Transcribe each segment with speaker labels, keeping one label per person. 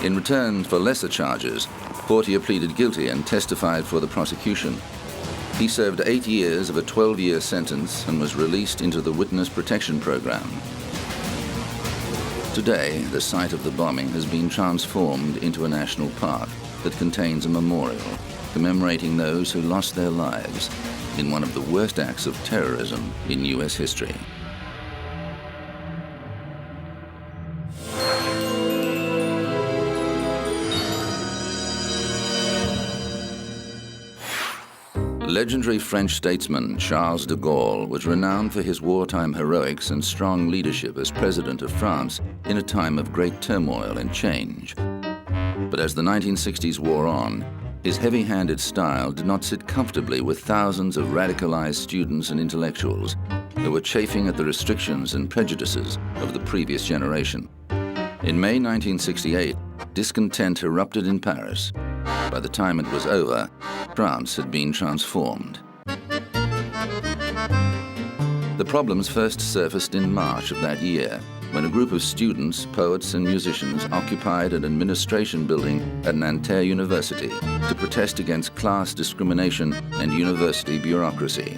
Speaker 1: In return for lesser charges, Portier pleaded guilty and testified for the prosecution. He served 8 years of a 12-year sentence and was released into the Witness Protection Program. Today, the site of the bombing has been transformed into a national park that contains a memorial commemorating those who lost their lives in one of the worst acts of terrorism in U.S. history. Legendary French statesman Charles de Gaulle was renowned for his wartime heroics and strong leadership as president of France in a time of great turmoil and change. But as the 1960s wore on, his heavy-handed style did not sit comfortably with thousands of radicalized students and intellectuals who were chafing at the restrictions and prejudices of the previous generation. In May 1968, discontent erupted in Paris. By the time it was over, France had been transformed. The problems first surfaced in March of that year, when a group of students, poets and musicians occupied an administration building at Nanterre University to protest against class discrimination and university bureaucracy.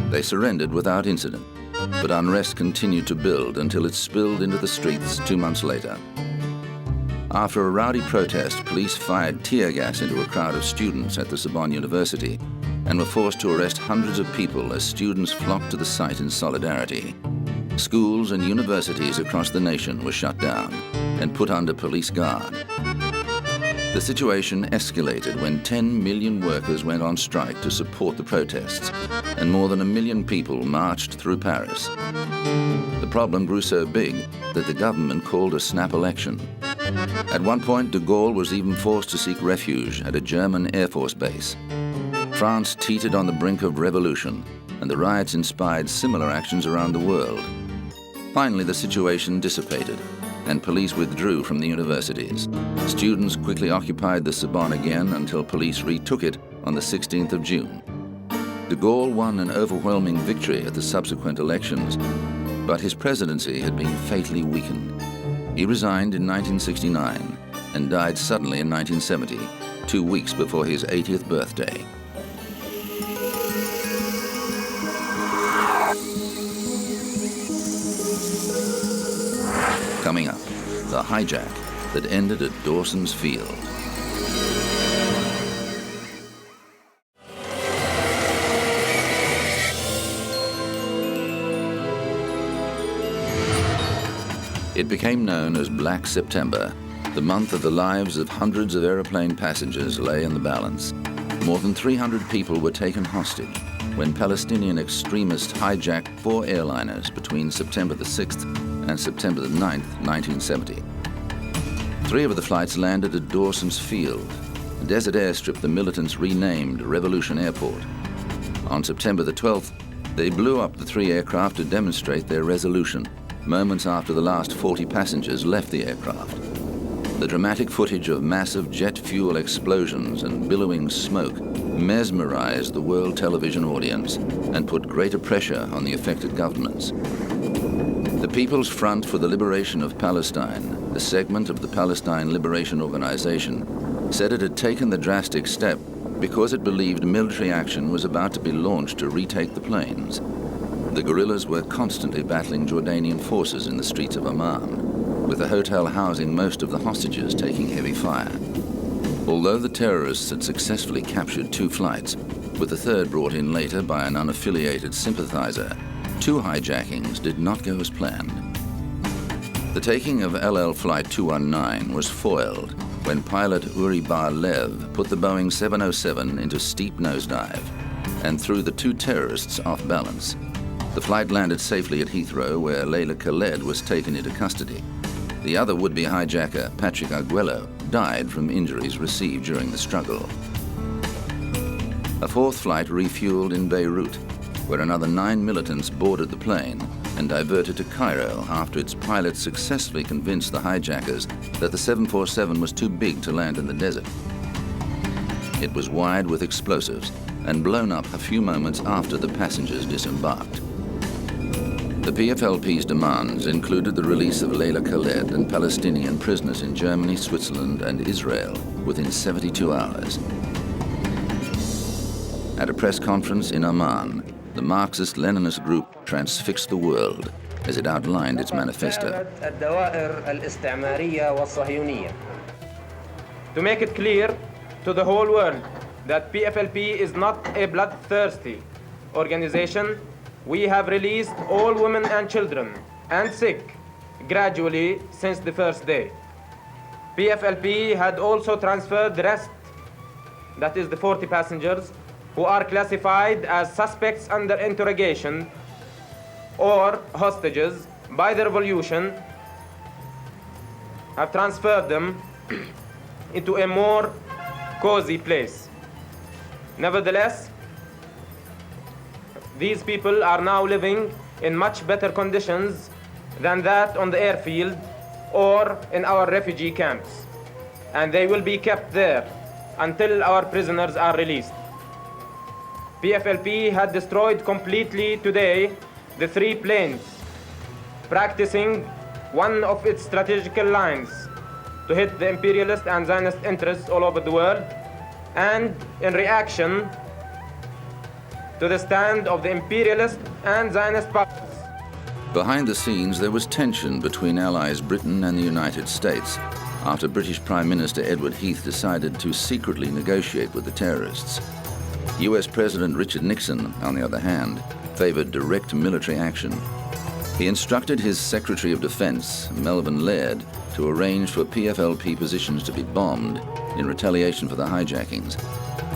Speaker 1: They surrendered without incident, but unrest continued to build until it spilled into the streets 2 months later. After a rowdy protest, police fired tear gas into a crowd of students at the Sorbonne University and were forced to arrest hundreds of people as students flocked to the site in solidarity. Schools and universities across the nation were shut down and put under police guard. The situation escalated when 10 million workers went on strike to support the protests, and more than 1 million people marched through Paris. The problem grew so big that the government called a snap election. At one point, de Gaulle was even forced to seek refuge at a German Air Force base. France teetered on the brink of revolution, and the riots inspired similar actions around the world. Finally, the situation dissipated, and police withdrew from the universities. Students quickly occupied the Sorbonne again until police retook it on the 16th of June. De Gaulle won an overwhelming victory at the subsequent elections, but his presidency had been fatally weakened. He resigned in 1969 and died suddenly in 1970, 2 weeks before his 80th birthday. Coming up, the hijack that ended at Dawson's Field. It became known as Black September. The month of the lives of hundreds of aeroplane passengers lay in the balance. More than 300 people were taken hostage when Palestinian extremists hijacked 4 airliners between September the 6th and September the 9th, 1970. 3 of the flights landed at Dawson's Field, a desert airstrip the militants renamed Revolution Airport. On September the 12th, they blew up the 3 aircraft to demonstrate their resolution, moments after the last 40 passengers left the aircraft. The dramatic footage of massive jet fuel explosions and billowing smoke mesmerized the world television audience and put greater pressure on the affected governments. The People's Front for the Liberation of Palestine, a segment of the Palestine Liberation Organization, said it had taken the drastic step because it believed military action was about to be launched to retake the plains. The guerrillas were constantly battling Jordanian forces in the streets of Amman, with the hotel housing most of the hostages taking heavy fire. Although the terrorists had successfully captured 2 flights, with the third brought in later by an unaffiliated sympathizer, 2 hijackings did not go as planned. The taking of LL Flight 219 was foiled when pilot Uri Bar-Lev put the Boeing 707 into steep nosedive and threw the 2 terrorists off balance. The flight landed safely at Heathrow, where Leila Khaled was taken into custody. The other would-be hijacker, Patrick Arguello, died from injuries received during the struggle. A 4th flight refueled in Beirut, where another 9 militants boarded the plane and diverted to Cairo after its pilots successfully convinced the hijackers that the 747 was too big to land in the desert. It was wired with explosives and blown up a few moments after the passengers disembarked. The PFLP's demands included the release of Layla Khaled and Palestinian prisoners in Germany, Switzerland, and Israel within 72 hours. At a press conference in Amman, the Marxist-Leninist group transfixed the world as it outlined its manifesto.
Speaker 2: To make it clear to the whole world that PFLP is not a bloodthirsty organization, we have released all women and children and sick gradually since the first day. PFLP had also transferred the rest, that is the 40 passengers, who are classified as suspects under interrogation or hostages by the revolution, have transferred them into a more cozy place. Nevertheless, these people are now living in much better conditions than that on the airfield or in our refugee camps, and they will be kept there until our prisoners are released. PFLP had destroyed completely today the 3 planes, practicing one of its strategical lines to hit the imperialist and Zionist interests all over the world, and in reaction to the stand of the imperialist and Zionist powers.
Speaker 1: Behind the scenes, there was tension between allies Britain and the United States after British Prime Minister Edward Heath decided to secretly negotiate with the terrorists. US President Richard Nixon, on the other hand, favored direct military action. He instructed his Secretary of Defense, Melvin Laird, to arrange for PFLP positions to be bombed in retaliation for the hijackings.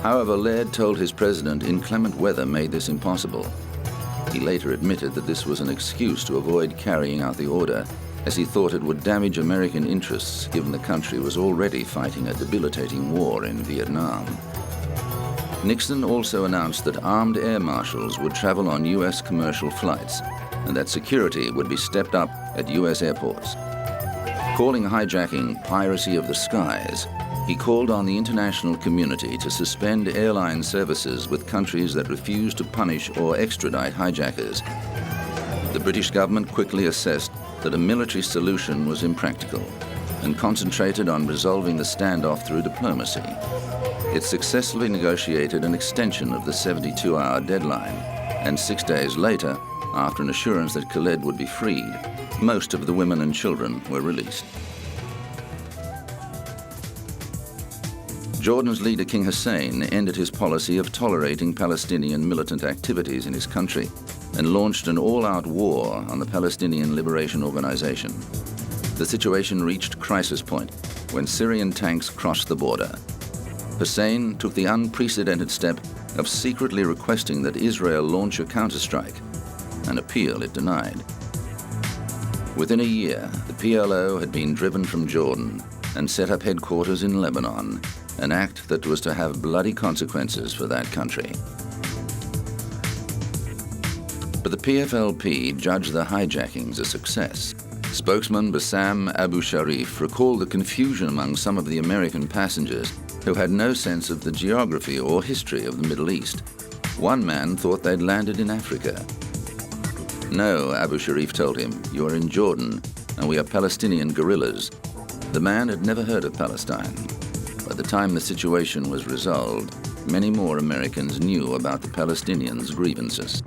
Speaker 1: However, Laird told his president inclement weather made this impossible. He later admitted that this was an excuse to avoid carrying out the order, as he thought it would damage American interests given the country was already fighting a debilitating war in Vietnam. Nixon also announced that armed air marshals would travel on US commercial flights and that security would be stepped up at US airports. Calling hijacking piracy of the skies, he called on the international community to suspend airline services with countries that refuse to punish or extradite hijackers. The British government quickly assessed that a military solution was impractical and concentrated on resolving the standoff through diplomacy. It successfully negotiated an extension of the 72-hour deadline, and 6 days later, after an assurance that Khaled would be freed, most of the women and children were released. Jordan's leader King Hussein ended his policy of tolerating Palestinian militant activities in his country and launched an all-out war on the Palestinian Liberation Organization. The situation reached crisis point when Syrian tanks crossed the border. Hussein took the unprecedented step of secretly requesting that Israel launch a counterstrike, an appeal it denied. Within a year, the PLO had been driven from Jordan and set up headquarters in Lebanon, an act that was to have bloody consequences for that country. But the PFLP judged the hijackings a success. Spokesman Bassam Abu Sharif recalled the confusion among some of the American passengers who had no sense of the geography or history of the Middle East. One man thought they'd landed in Africa. No, Abu Sharif told him, you are in Jordan, and we are Palestinian guerrillas. The man had never heard of Palestine. By the time the situation was resolved, many more Americans knew about the Palestinians' grievances.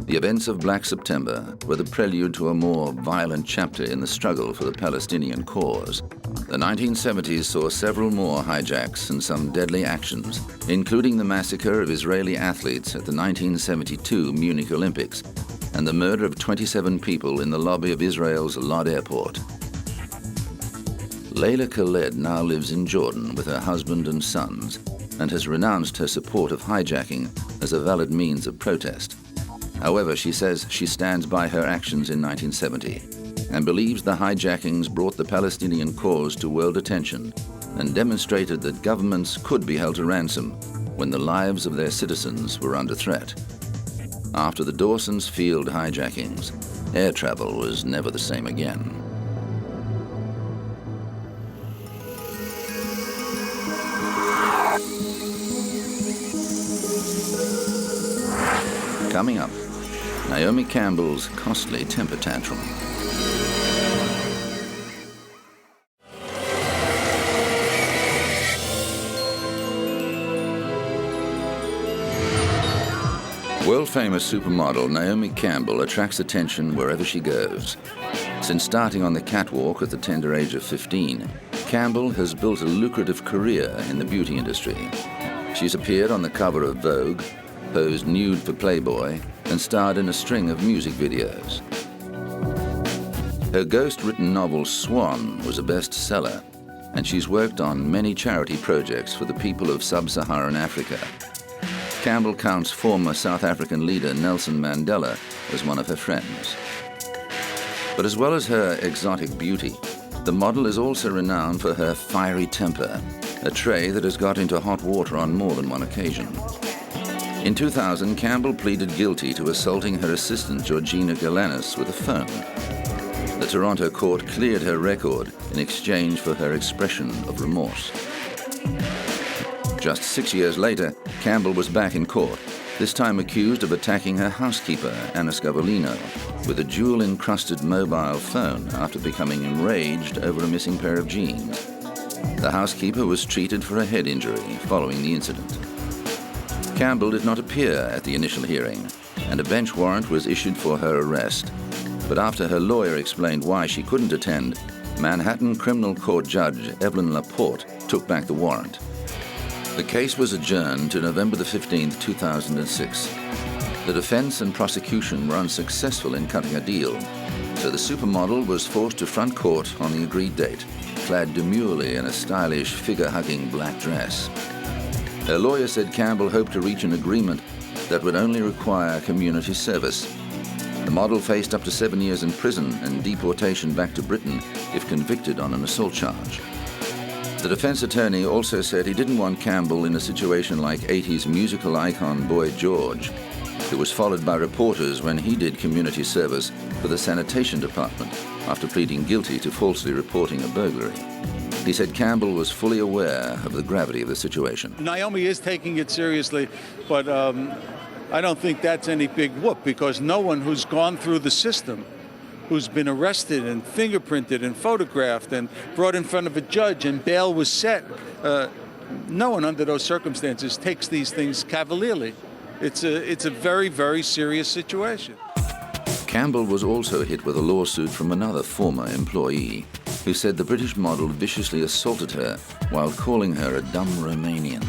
Speaker 1: The events of Black September were the prelude to a more violent chapter in the struggle for the Palestinian cause. The 1970s saw several more hijacks and some deadly actions, including the massacre of Israeli athletes at the 1972 Munich Olympics and the murder of 27 people in the lobby of Israel's Lod Airport. Layla Khaled now lives in Jordan with her husband and sons and has renounced her support of hijacking as a valid means of protest. However, she says she stands by her actions in 1970 and believes the hijackings brought the Palestinian cause to world attention and demonstrated that governments could be held to ransom when the lives of their citizens were under threat. After the Dawson's Field hijackings, air travel was never the same again. Coming up, Naomi Campbell's costly temper tantrum. World-famous supermodel Naomi Campbell attracts attention wherever she goes. Since starting on the catwalk at the tender age of 15, Campbell has built a lucrative career in the beauty industry. She's appeared on the cover of Vogue, posed nude for Playboy, and starred in a string of music videos. Her ghost-written novel Swan was a bestseller, and she's worked on many charity projects for the people of sub-Saharan Africa. Campbell counts former South African leader Nelson Mandela as one of her friends. But as well as her exotic beauty, the model is also renowned for her fiery temper, a trait that has got into hot water on more than one occasion. In 2000, Campbell pleaded guilty to assaulting her assistant Georgina Galanis with a phone. The Toronto court cleared her record in exchange for her expression of remorse. Just 6 years later, Campbell was back in court, this time accused of attacking her housekeeper, Anna Scavolino, with a jewel-encrusted mobile phone after becoming enraged over a missing pair of jeans. The housekeeper was treated for a head injury following the incident. Campbell did not appear at the initial hearing, and a bench warrant was issued for her arrest. But after her lawyer explained why she couldn't attend, Manhattan Criminal Court Judge Evelyn Laporte took back the warrant. The case was adjourned to November the 15th, 2006. The defense and prosecution were unsuccessful in cutting a deal, so the supermodel was forced to front court on the agreed date, clad demurely in a stylish, figure-hugging black dress. Her lawyer said Campbell hoped to reach an agreement that would only require community service. The model faced up to 7 years in prison and deportation back to Britain if convicted on an assault charge. The defense attorney also said he didn't want Campbell in a situation like 80s musical icon Boy George, who was followed by reporters when he did community service for the sanitation department after pleading guilty to falsely reporting a burglary. He said Campbell was fully aware of the gravity of the situation.
Speaker 3: Naomi is taking it seriously, but I don't think that's any big whoop, because no one who's gone through the system, who's been arrested and fingerprinted and photographed and brought in front of a judge and bail was set, no one under those circumstances takes these things cavalierly. It's a very, very serious situation.
Speaker 1: Campbell was also hit with a lawsuit from another former employee who said the British model viciously assaulted her while calling her a dumb Romanian.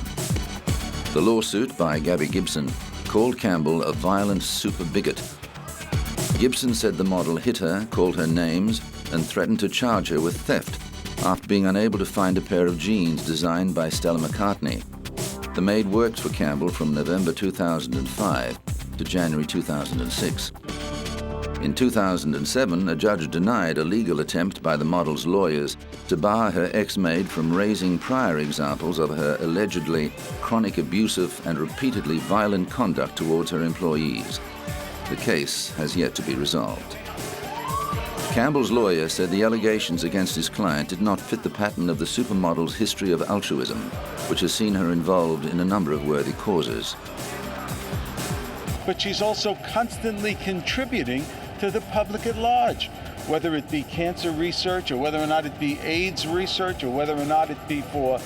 Speaker 1: The lawsuit by Gabby Gibson called Campbell a violent super bigot. Gibson said the model hit her, called her names, and threatened to charge her with theft after being unable to find a pair of jeans designed by Stella McCartney. The maid worked for Campbell from November 2005 to January 2006. In 2007, a judge denied a legal attempt by the model's lawyers to bar her ex-maid from raising prior examples of her allegedly chronic abusive and repeatedly violent conduct towards her employees. The case has yet to be resolved. Campbell's lawyer said the allegations against his client did not fit the pattern of the supermodel's history of altruism, which has seen her involved in a number of worthy causes.
Speaker 3: But she's also constantly contributing to the public at large, whether it be cancer research or whether or not it be AIDS research or whether or not it be for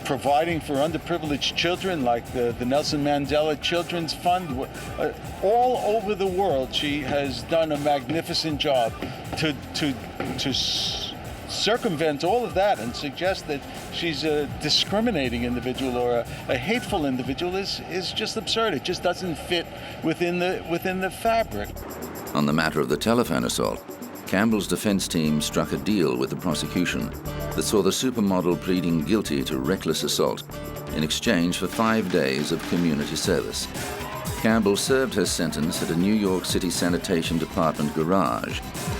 Speaker 3: providing for underprivileged children like the Nelson Mandela Children's Fund. All over the world, she has done a magnificent job to circumvent all of that and suggest that she's a discriminating individual or a hateful individual is just absurd. It just doesn't fit within the fabric.
Speaker 1: On the matter of the telephone assault, Campbell's defense team struck a deal with the prosecution that saw the supermodel pleading guilty to reckless assault in exchange for 5 days of community service. Campbell served her sentence at a New York City Sanitation Department garage,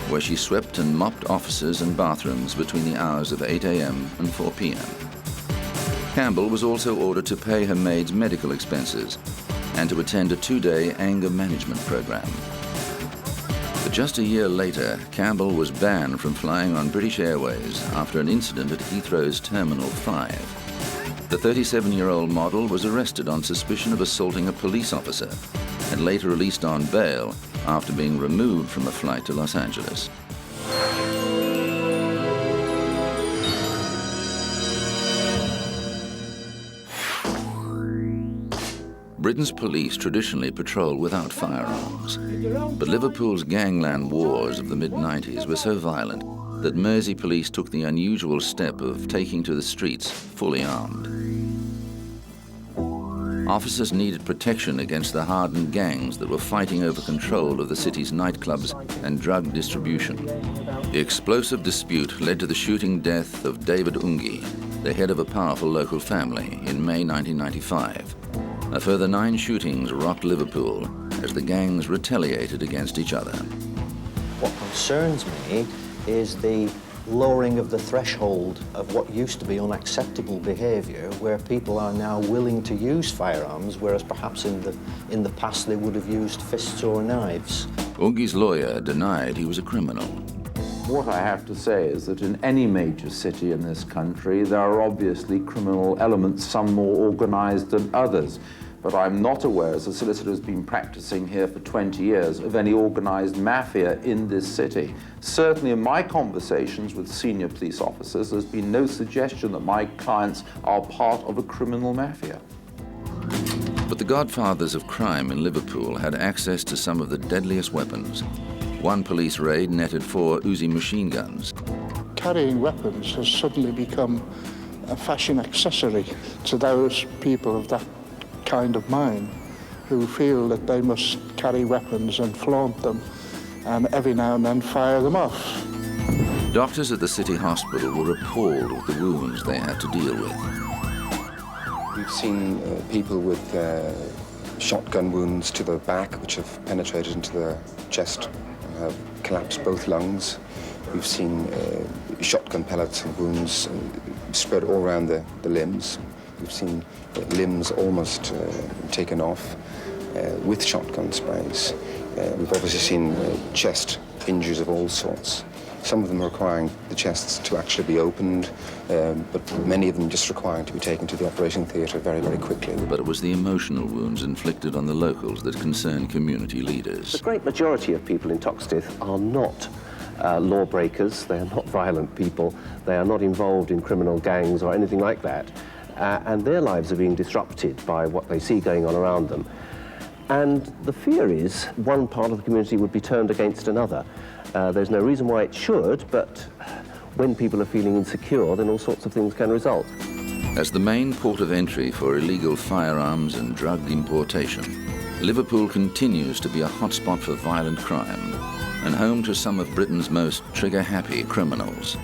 Speaker 1: where she swept and mopped offices and bathrooms between the hours of 8 a.m. and 4 p.m. Campbell was also ordered to pay her maid's medical expenses and to attend a 2-day anger management program. But just a year later, Campbell was banned from flying on British Airways after an incident at Heathrow's Terminal 5. The 37-year-old model was arrested on suspicion of assaulting a police officer and later released on bail after being removed from a flight to Los Angeles. Britain's police traditionally patrol without firearms, but Liverpool's gangland wars of the mid-90s were so violent that Mersey police took the unusual step of taking to the streets fully armed. Officers needed protection against the hardened gangs that were fighting over control of the city's nightclubs and drug distribution. The explosive dispute led to the shooting death of David Ungi, the head of a powerful local family, in May 1995. A further 9 shootings rocked Liverpool as the gangs retaliated against each other.
Speaker 4: What concerns me is the lowering of the threshold of what used to be unacceptable behaviour, where people are now willing to use firearms, whereas perhaps in the past they would have used fists or knives.
Speaker 1: Ungi's lawyer denied he was a criminal.
Speaker 5: What I have to say is that in any major city in this country, there are obviously criminal elements, some more organised than others. But I'm not aware, as a solicitor who's been practicing here for 20 years, of any organised mafia in this city. Certainly in my conversations with senior police officers, there's been no suggestion that my clients are part of a criminal mafia.
Speaker 1: But the godfathers of crime in Liverpool had access to some of the deadliest weapons. One police raid netted 4 Uzi machine guns.
Speaker 6: Carrying weapons has suddenly become a fashion accessory to those people of that kind of mind who feel that they must carry weapons and flaunt them and every now and then fire them off.
Speaker 1: Doctors at the city hospital were appalled with the wounds they had to deal with.
Speaker 7: We've seen people with shotgun wounds to the back which have penetrated into the chest and have collapsed both lungs. We've seen shotgun pellets and wounds spread all around the limbs. We've seen limbs almost taken off with shotgun sprays. We've obviously seen chest injuries of all sorts. Some of them requiring the chests to actually be opened, but many of them just requiring to be taken to the operating theatre very, very quickly.
Speaker 1: But it was the emotional wounds inflicted on the locals that concerned community leaders.
Speaker 8: The great majority of people in Toxteth are not lawbreakers, they are not violent people, they are not involved in criminal gangs or anything like that, and their lives are being disrupted by what they see going on around them. And the fear is one part of the community would be turned against another. There's no reason why it should, but when people are feeling insecure, then all sorts of things can result.
Speaker 1: As the main port of entry for illegal firearms and drug importation, Liverpool continues to be a hotspot for violent crime and home to some of Britain's most trigger-happy criminals.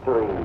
Speaker 9: During